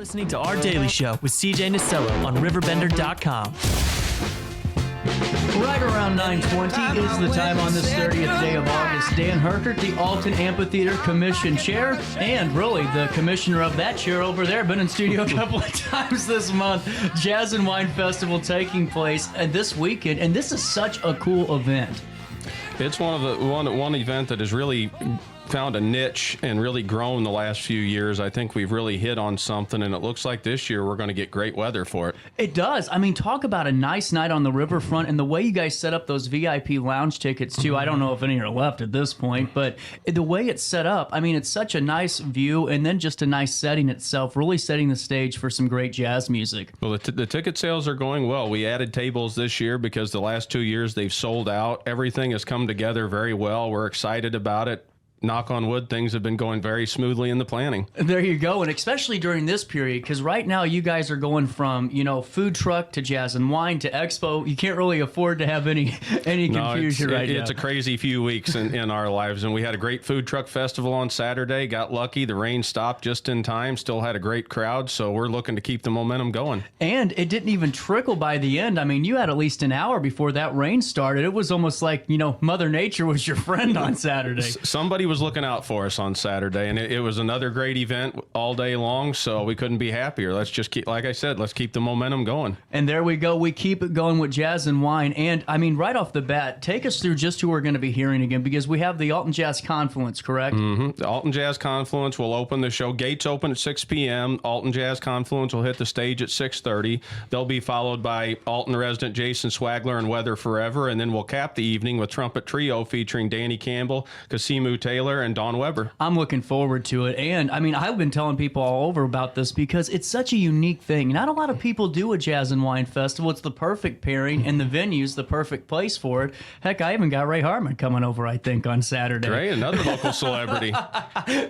listening to Our Daily Show with CJ Nasello on RiverBender.com. Right around 9:20 is the time on this 30th day of August. Dan Herkert, the Alton Amphitheater Commission Chair, and really the commissioner of that chair over there, been in studio a couple of times this month. Jazz and Wine Festival taking place this weekend, and this is such a cool event. It's one event that has really found a niche and really grown the last few years. I think we've really hit on something, and it looks like this year we're going to get great weather for it. It does. I mean, talk about a nice night on the riverfront, and the way you guys set up those VIP lounge tickets, too. I don't know if any are left at this point, but the way it's set up, I mean, it's such a nice view, and then just a nice setting itself, really setting the stage for some great jazz music. Well, the ticket sales are going well. We added tables this year because the last 2 years they've sold out. Everything has come together very well. We're excited about it. Knock on wood, things have been going very smoothly in the planning. There you go, and especially during this period, because right now you guys are going from, food truck to jazz and wine to expo. You can't really afford to have any confusion right now. It's a crazy few weeks in our lives, and we had a great food truck festival on Saturday. Got lucky, the rain stopped just in time, still had a great crowd, so we're looking to keep the momentum going. And it didn't even trickle by the end. I mean, you had at least an hour before that rain started. It was almost like, Mother Nature was your friend on Saturday. Somebody was looking out for us on Saturday, and it was another great event all day long, so we couldn't be happier. Let's just keep, like I said, let's keep the momentum going. And there we go. We keep it going with jazz and wine. And I mean, right off the bat, take us through just who we're going to be hearing again, because we have the Alton Jazz Confluence, correct? Mm-hmm. The Alton Jazz Confluence will open the show. Gates open at 6 p.m. Alton Jazz Confluence will hit the stage at 6:30. They'll be followed by Alton resident Jason Swagler and Weather Forever, and then we'll cap the evening with Trumpet Trio featuring Danny Campbell, Kasimu Taylor, and Don Weber. I'm looking forward to it. And I mean, I've been telling people all over about this because it's such a unique thing. Not a lot of people do a jazz and wine festival. It's the perfect pairing, and the venue's the perfect place for it. Heck, I even got Ray Hartman coming over, I think, on Saturday. Great, another local celebrity.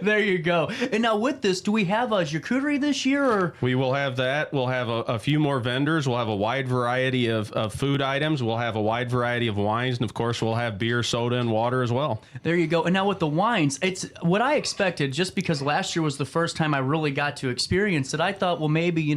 There you go. And now with this, do we have a charcuterie this year? Or? We will have that. We'll have a few more vendors. We'll have a wide variety of food items. We'll have a wide variety of wines. And, of course, we'll have beer, soda, and water as well. There you go. And now with the wines, it's what I expected, just because last year was the first time I really got to experience it. I thought, well, maybe,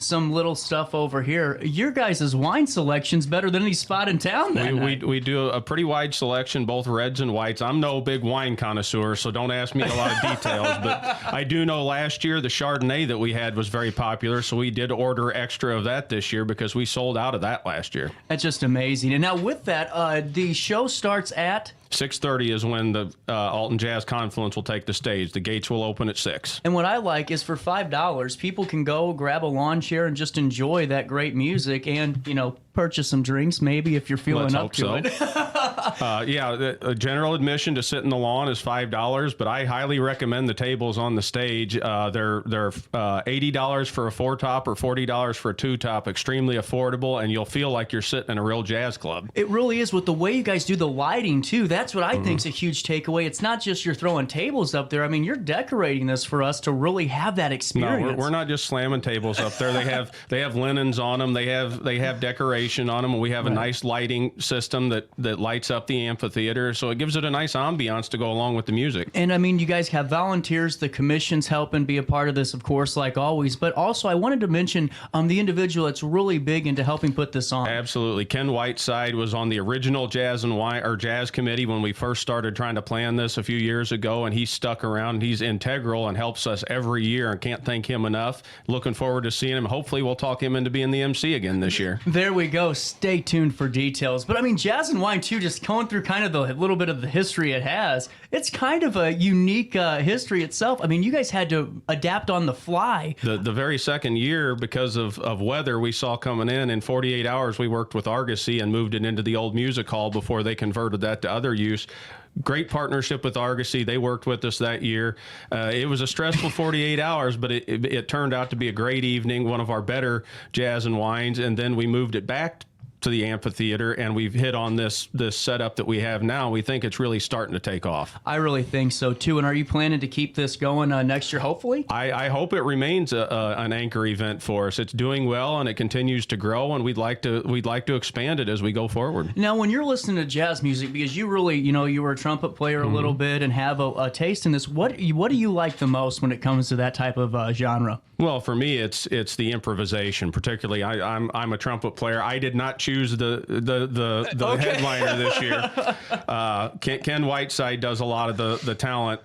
some little stuff over here. Your guys' wine selection's better than any spot in town then. We do a pretty wide selection, both reds and whites. I'm no big wine connoisseur, so don't ask me a lot of details, but I do know last year the Chardonnay that we had was very popular, so we did order extra of that this year because we sold out of that last year. That's just amazing. And now with that, the show starts at 6:30 is when the Alton Jazz Confluence will take the stage. The gates will open at 6. And what I like is for $5, people can go grab a lawn chair and just enjoy that great music and, purchase some drinks maybe if you're feeling up to it. The general admission to sit in the lawn is $5, but I highly recommend the tables on the stage. They're $80 for a 4-top or $40 for a 2-top. Extremely affordable, and you'll feel like you're sitting in a real jazz club. It really is. With the way you guys do the lighting too, that's what I think is a huge takeaway. It's not just you're throwing tables up there. I mean, you're decorating this for us to really have that experience. No, we're not just slamming tables up there. They have linens on them. They have decoration on them. We have a nice lighting system that lights up the amphitheater, so it gives it a nice ambiance to go along with the music. And I mean, you guys have volunteers. The commission's helping be a part of this, of course, like always. But also, I wanted to mention the individual that's really big into helping put this on. Absolutely. Ken Whiteside was on the original Jazz and Wine or Jazz Committee when we first started trying to plan this a few years ago, and he's stuck around. He's integral and helps us every year, and can't thank him enough. Looking forward to seeing him. Hopefully, we'll talk him into being the MC again this year. There we go. Stay tuned for details. But I mean, Jazz and Wine too, just going through kind of the little bit of the history it has. It's kind of a unique history itself. I mean, you guys had to adapt on the fly. The very second year, because of weather we saw coming in 48 hours, we worked with Argosy and moved it into the old music hall before they converted that to other use. Great partnership with Argosy. They worked with us that year. It was a stressful 48 hours, but it turned out to be a great evening, one of our better jazz and wines. And then we moved it back to the amphitheater, and we've hit on this setup that we have now. We think it's really starting to take off. I really think so too. And are you planning to keep this going next year, hopefully? I hope it remains an anchor event for us. It's doing well and it continues to grow, and we'd like to expand it as we go forward. Now, when you're listening to jazz music, because you really, you were a trumpet player a little bit and have a taste in this, what do you like the most when it comes to that type of genre? Well, for me, it's the improvisation. Particularly, I'm a trumpet player. I did not choose the headliner this year. Ken Whiteside does a lot of the talent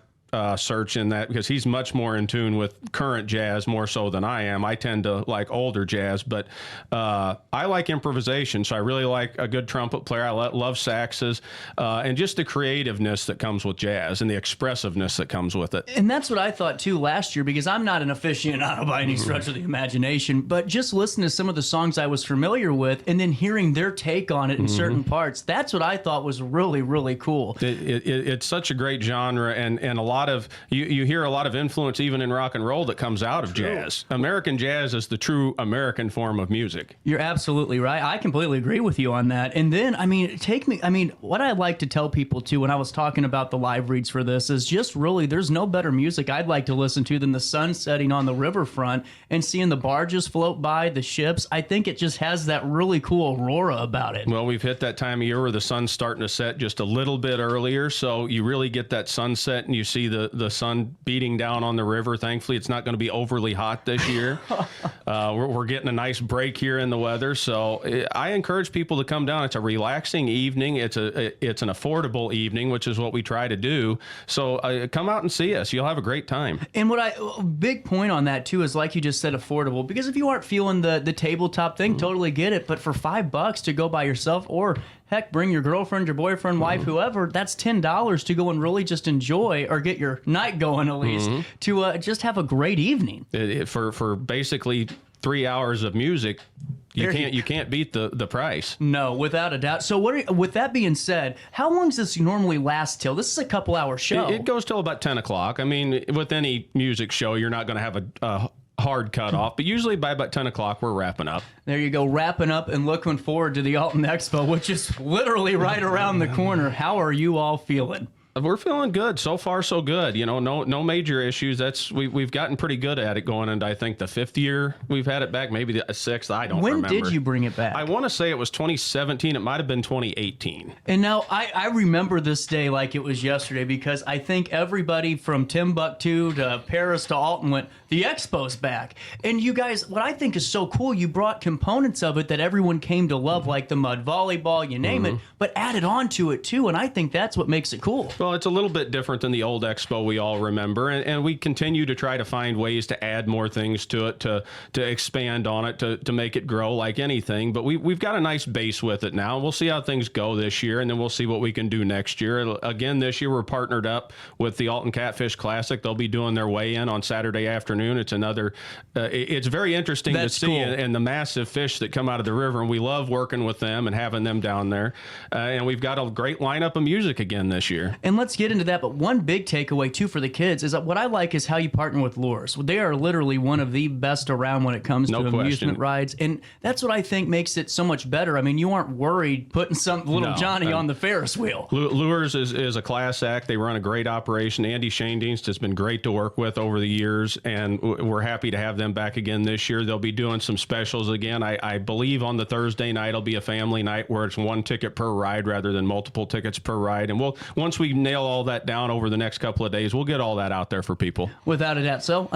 search in that, because he's much more in tune with current jazz more so than I am. I tend to like older jazz, but I like improvisation, so I really like a good trumpet player. I love saxes, and just the creativeness that comes with jazz and the expressiveness that comes with it. And that's what I thought too last year, because I'm not an aficionado by any stretch of the imagination, but just listening to some of the songs I was familiar with and then hearing their take on it in certain parts, that's what I thought was really, really cool. It's such a great genre, and a lot of you hear a lot of influence even in rock and roll that comes out of jazz. American jazz is the true American form of music. You're absolutely right. I completely agree with you on that. And then, what I like to tell people too when I was talking about the live reads for this is just really there's no better music I'd like to listen to than the sun setting on the riverfront and seeing the barges float by, the ships. I think it just has that really cool aurora about it. Well, we've hit that time of year where the sun's starting to set just a little bit earlier, so you really get that sunset and you see the sun beating down on the river. Thankfully, it's not going to be overly hot this year. We're getting a nice break here in the weather, so I encourage people to come down. It's a relaxing evening. It's an affordable evening, which is what we try to do. So come out and see us. You'll have a great time. And big point on that too is, like you just said, affordable, because if you aren't feeling the tabletop thing, totally get it. But for $5 to go by yourself, or heck, bring your girlfriend, your boyfriend, wife, whoever, that's $10 to go and really just enjoy, or get your night going at least, to just have a great evening. For basically 3 hours of music, you can't beat the price. No, without a doubt. So with that being said, how long does this normally last till? This is a couple hour show. It goes till about 10 o'clock. I mean, with any music show, you're not going to have a hard cutoff, but usually by about 10 o'clock, we're wrapping up. There you go, wrapping up and looking forward to the Alton Expo, which is literally right around the corner. How are you all feeling? We're feeling good. So far, so good. No major issues. We've gotten pretty good at it going into, I think, the 5th year we've had it back, maybe the 6th. I don't remember. When did you bring it back? I want to say it was 2017. It might have been 2018. And now I remember this day like it was yesterday, because I think everybody from Timbuktu to Paris to Alton went, the Expo's back. And you guys, what I think is so cool, you brought components of it that everyone came to love, like the mud volleyball, you name it, but added on to it too. And I think that's what makes it cool. Well, it's a little bit different than the old Expo we all remember, and we continue to try to find ways to add more things to it, to expand on it, to make it grow like anything. But we've got a nice base with it now. We'll see how things go this year, and then we'll see what we can do next year. Again, this year we're partnered up with the Alton Catfish Classic. They'll be doing their weigh-in on Saturday afternoon. It's another, it's very interesting to see, cool. and the massive fish that come out of the river, and we love working with them and having them down there. And we've got a great lineup of music again this year. And let's get into that, but one big takeaway too for the kids is that what I like is how you partner with Lures. They are literally one of the best around when it comes to amusement rides, and that's what I think makes it so much better. I mean, you aren't worried putting some little Johnny on the Ferris wheel. Lures is a class act. They run a great operation. Andy Shaindienst has been great to work with over the years, and we're happy to have them back again this year. They'll be doing some specials again. I believe on the Thursday night it'll be a family night where it's 1 ticket per ride rather than multiple tickets per ride, and once we nail all that down over the next couple of days, we'll get all that out there for people. Without a doubt. So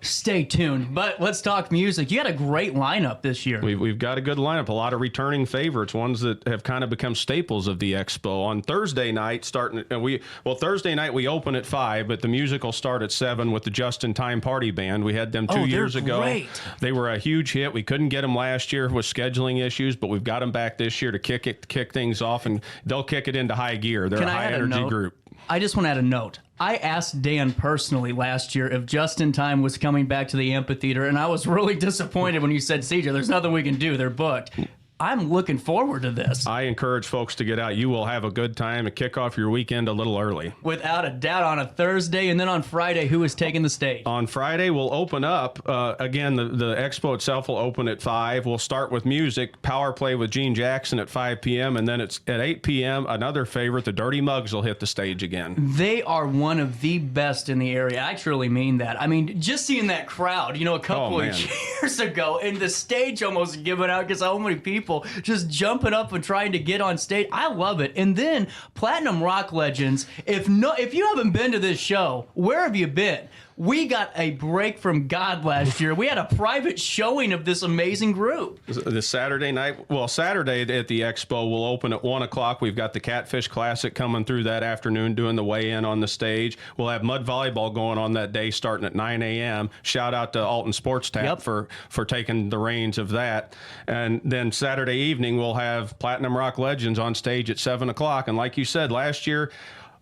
stay tuned. But let's talk music. You had a great lineup this year. We've got a good lineup, a lot of returning favorites, ones that have kind of become staples of the Expo. On Thursday night, Thursday night we open at 5, but the music will start at 7 with the Just in Time Party Band. We had them 2 years ago. Great. They were a huge hit. We couldn't get them last year with scheduling issues, but we've got them back this year to kick things off, and they'll kick it into high gear. They're a high energy group. I just want to add a note. I asked Dan personally last year if Just in Time was coming back to the amphitheater, and I was really disappointed when you said, CJ, there's nothing we can do. They're booked. I'm looking forward to this. I encourage folks to get out. You will have a good time and kick off your weekend a little early. Without a doubt, on a Thursday. And then on Friday, who is taking the stage? On Friday, we'll open up. Again, the expo itself will open at 5. We'll start with music, Power Play with Gene Jackson at 5 p.m. And then it's at 8 p.m., another favorite, the Dirty Mugs will hit the stage again. They are one of the best in the area. I truly mean that. I mean, just seeing that crowd, a couple of years ago, and the stage almost giving out because so many people just jumping up and trying to get on stage. I love it. And then Platinum Rock Legends, if you haven't been to this show, where have you been? We got a break from God last year. We had a private showing of this amazing group. This Saturday night, Saturday at the Expo, we'll open at 1 o'clock. We've got the Catfish Classic coming through that afternoon, doing the weigh-in on the stage. We'll have mud volleyball going on that day starting at 9 a.m. Shout out to Alton Sports Tap for taking the reins of that. And then Saturday evening, we'll have Platinum Rock Legends on stage at 7 o'clock. And like you said, last year,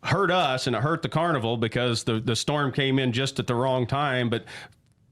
hurt us and it hurt the carnival because the storm came in just at the wrong time. But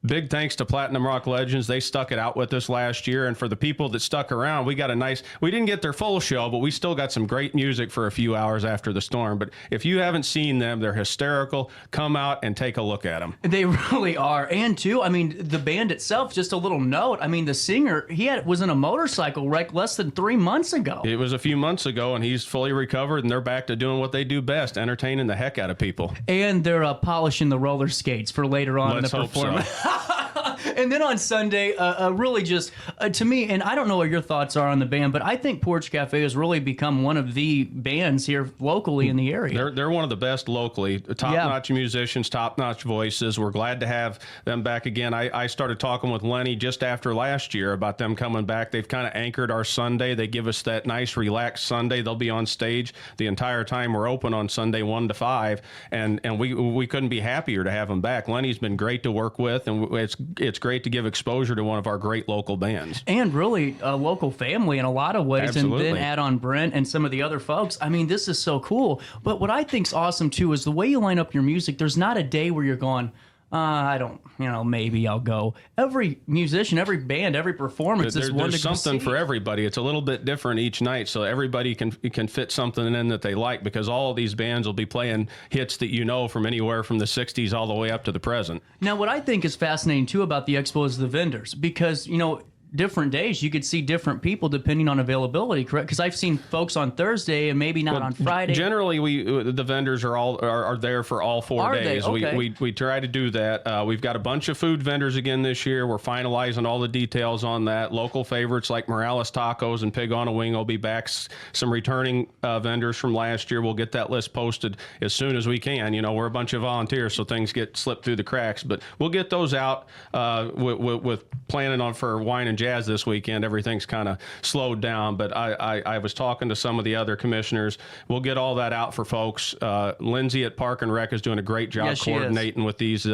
big thanks to Platinum Rock Legends. They stuck it out with us last year. And for the people that stuck around, we didn't get their full show, but we still got some great music for a few hours after the storm. But if you haven't seen them, they're hysterical. Come out and take a look at them. They really are. And too, I mean, the band itself, just a little note. I mean, the singer, was in a motorcycle wreck less than 3 months ago. It was a few months ago, and he's fully recovered, and they're back to doing what they do best, entertaining the heck out of people. And they're polishing the roller skates for later on in the performance. So. And then on Sunday, really just, to me, and I don't know what your thoughts are on the band, but I think Porch Cafe has really become one of the bands here locally in the area. They're one of the best locally. Top-notch musicians, top-notch voices. We're glad to have them back again. I started talking with Lenny just after last year about them coming back. They've kind of anchored our Sunday. They give us that nice, relaxed Sunday. They'll be on stage the entire time we're open on Sunday, 1 to 5, and we couldn't be happier to have them back. Lenny's been great to work with, and it's great to give exposure to one of our great local bands. And really a local family in a lot of ways. Absolutely. And then add on Brent and some of the other folks. I mean, this is so cool. But what I think's awesome too is the way you line up your music. There's not a day where you're going, I don't, maybe I'll go. Every musician, every band, every performance is one to There's something for everybody. It's a little bit different each night, so everybody can fit something in that they like, because all of these bands will be playing hits that from anywhere from the 60s all the way up to the present. Now, what I think is fascinating, too, about the Expo is the vendors, because, different days you could see different people depending on availability, correct? Because I've seen folks on Thursday and maybe not on Friday. Generally, the vendors are there for all 4 days. Okay. We try to do that. We've got a bunch of food vendors again this year. We're finalizing all the details on that. Local favorites like Morales Tacos and Pig on a Wing will be back. Some returning vendors from last year. We'll get that list posted as soon as we can. We're a bunch of volunteers, so things get slipped through the cracks. But we'll get those out with planning on for wine and jazz this weekend. Everything's kind of slowed down, but I was talking to some of the other commissioners. We'll get all that out for folks. Lindsay at Park and Rec is doing a great job coordinating with these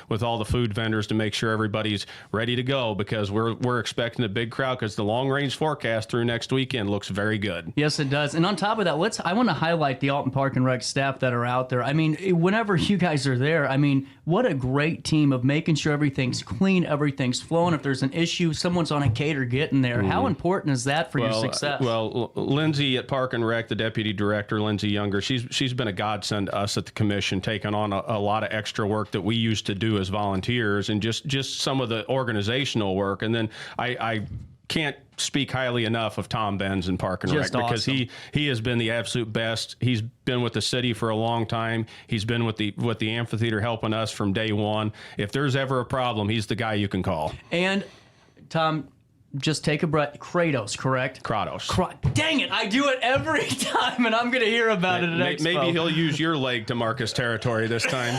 with all the food vendors to make sure everybody's ready to go, because we're expecting a big crowd, because the long range forecast through next weekend looks very good. Yes, it does. And on top of that, I want to highlight the Alton Park and Rec staff that are out there. I mean, whenever you guys are there, I mean, what a great team of making sure everything's clean, everything's flowing. If there's an issue, someone's on a cater getting there. How important is that for your success? Well, Lindsay at Park and Rec, the deputy director, Lindsay Younger, she's been a godsend to us at the commission, taking on a lot of extra work that we used to do as volunteers, and just some of the organizational work. And then I can't speak highly enough of Tom Benz in Park and Rec, because he has been the absolute best. He's been with the city for a long time. He's been with the amphitheater helping us from day one. If there's ever a problem, he's the guy you can call. And Tom, just take a breath. Kratos, correct? Kratos. Dang it! I do it every time, and I'm going to hear about it at Expo. Maybe he'll use your leg to mark his territory this time.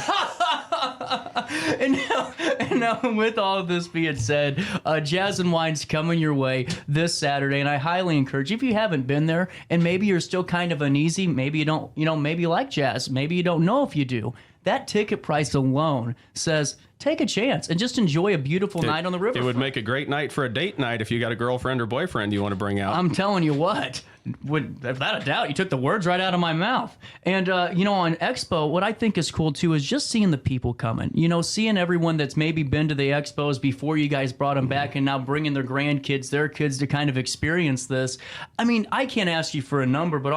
And now, with all of this being said, Jazz and Wine's coming your way this Saturday, and I highly encourage, if you haven't been there, and maybe you're still kind of uneasy, maybe you don't, maybe you like jazz, maybe you don't know if you do, that ticket price alone says take a chance and just enjoy a beautiful night on the river. It would make a great night for a date night if you got a girlfriend or boyfriend you want to bring out. I'm telling you what. Without a doubt, you took the words right out of my mouth. And, on Expo, what I think is cool, too, is just seeing the people coming. Seeing everyone that's maybe been to the Expos before you guys brought them back and now bringing their grandkids, their kids to kind of experience this. I mean, I can't ask you for a number, but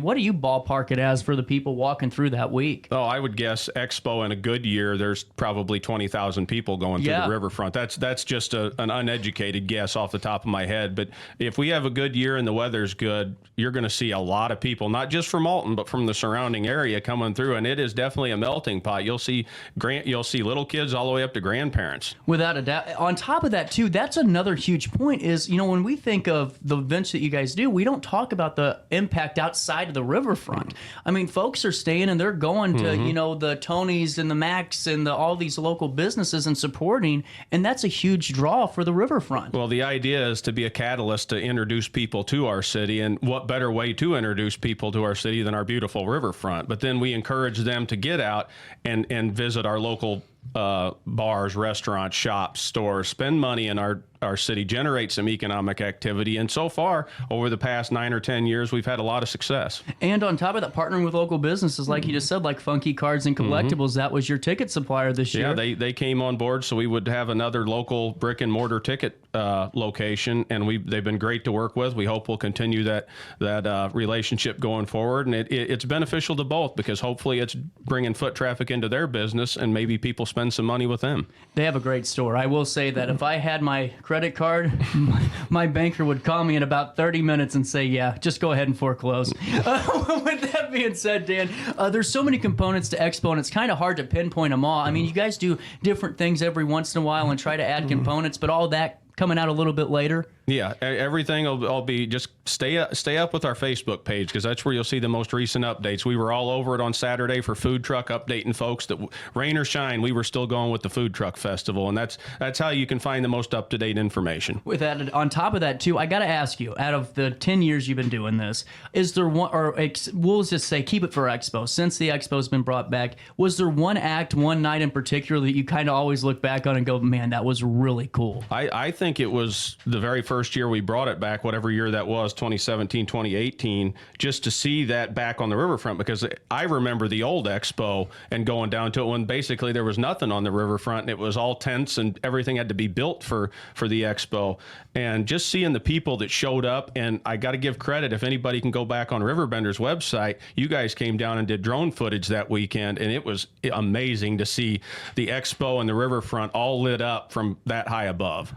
what do you ballpark it as for the people walking through that week? Oh, I would guess Expo in a good year, there's probably 20,000 people going through the riverfront. That's just an uneducated guess off the top of my head. But if we have a good year and the weather's good, you're going to see a lot of people, not just from Alton, but from the surrounding area coming through, and it is definitely a melting pot. You'll see little kids all the way up to grandparents. Without a doubt. On top of that, too, that's another huge point is, when we think of the events that you guys do, we don't talk about the impact outside of the riverfront. I mean, folks are staying and they're going to, the Tony's and the Macs and all these local businesses and supporting, and that's a huge draw for the riverfront. Well, the idea is to be a catalyst to introduce people to our city, and what better way to introduce people to our city than our beautiful riverfront? But then we encourage them to get out and visit our local bars, restaurants, shops, stores, spend money in our city, generate some economic activity. And so far, over the past 9 or 10 years, we've had a lot of success. And on top of that, partnering with local businesses, like you just said, like Funky Cards and Collectibles, that was your ticket supplier this year. Yeah, they came on board so we would have another local brick and mortar ticket location, and they've been great to work with. We hope we'll continue that relationship going forward, and it's beneficial to both because hopefully it's bringing foot traffic into their business and maybe people spend some money with them. They have a great store. I will say that if I had my credit card, my banker would call me in about 30 minutes and say, yeah, just go ahead and foreclose. With that being said, Dan, there's so many components to Expo, and it's kind of hard to pinpoint them all. I mean, you guys do different things every once in a while and try to add components, but all that coming out a little bit later. Yeah, everything will be just stay up with our Facebook page because that's where you'll see the most recent updates. We were all over it on Saturday for food truck, updating folks that rain or shine, we were still going with the food truck festival, and that's how you can find the most up-to-date information. With that, on top of that too, I got to ask you, out of the 10 years you've been doing this, is there one, or we'll just say keep it for Expo, since the Expo's been brought back, was there one act, one night in particular that you kind of always look back on and go, man, that was really cool? I think it was the very first year we brought it back, whatever year that was, 2017, 2018, just to see that back on the riverfront, because I remember the old Expo and going down to it when basically there was nothing on the riverfront and it was all tents and everything had to be built for the Expo. And just seeing the people that showed up, and I got to give credit, if anybody can go back on Riverbender's website, you guys came down and did drone footage that weekend, and it was amazing to see the Expo and the riverfront all lit up from that high above.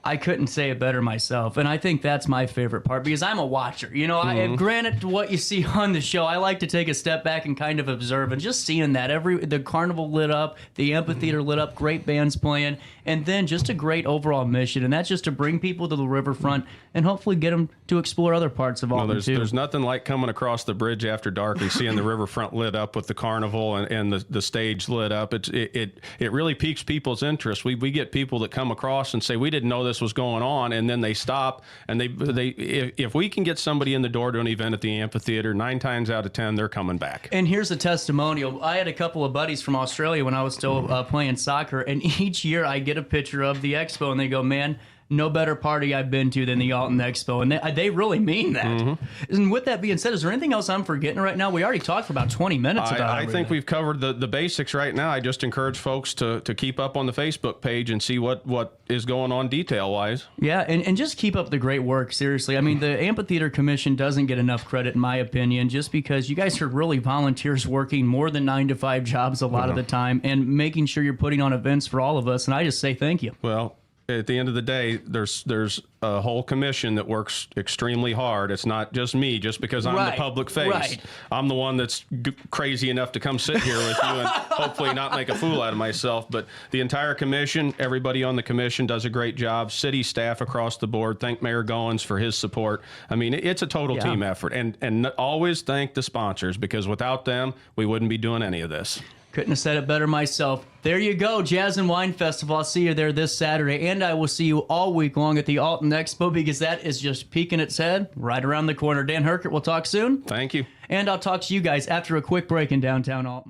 I couldn't say it better myself, and I think that's my favorite part because I'm a watcher. Granted to what you see on the show, I like to take a step back and kind of observe, and just seeing that the carnival lit up, the amphitheater lit up, great bands playing, and then just a great overall mission, and that's just to bring people to the riverfront and hopefully get them to explore other parts of Alton too. There's nothing like coming across the bridge after dark and seeing the riverfront lit up with the carnival and the stage lit up. It really piques people's interest. We get people that come across and say, we didn't know this was going on, and then they stop, and if we can get somebody in the door to an event at the amphitheater, 9 times out of 10 they're coming back. And here's a testimonial. I had a couple of buddies from Australia when I was still playing soccer, and each year I get a picture of the Expo and they go, man, no better party I've been to than the Alton Expo, and they really mean that. And with that being said, is there anything else I'm forgetting right now? We already talked for about 20 minutes about I think we've covered the basics right now. I just encourage folks to keep up on the Facebook page and see what is going on detail-wise. Yeah, and just keep up the great work, seriously. I mean, the Amphitheater Commission doesn't get enough credit, in my opinion, just because you guys are really volunteers working more than 9 to 5 jobs a lot of the time and making sure you're putting on events for all of us, and I just say thank you. Well, at the end of the day, there's a whole commission that works extremely hard. It's not just me, just because I'm the public face. Right. I'm the one that's crazy enough to come sit here with you and hopefully not make a fool out of myself. But the entire commission, everybody on the commission does a great job. City staff across the board. Thank Mayor Goins for his support. I mean, it's a total team effort. And always thank the sponsors, because without them, we wouldn't be doing any of this. Couldn't have said it better myself. There you go, Jazz and Wine Festival. I'll see you there this Saturday, and I will see you all week long at the Alton Expo, because that is just peeking its head right around the corner. Dan Herkert, we'll talk soon. Thank you. And I'll talk to you guys after a quick break in downtown Alton.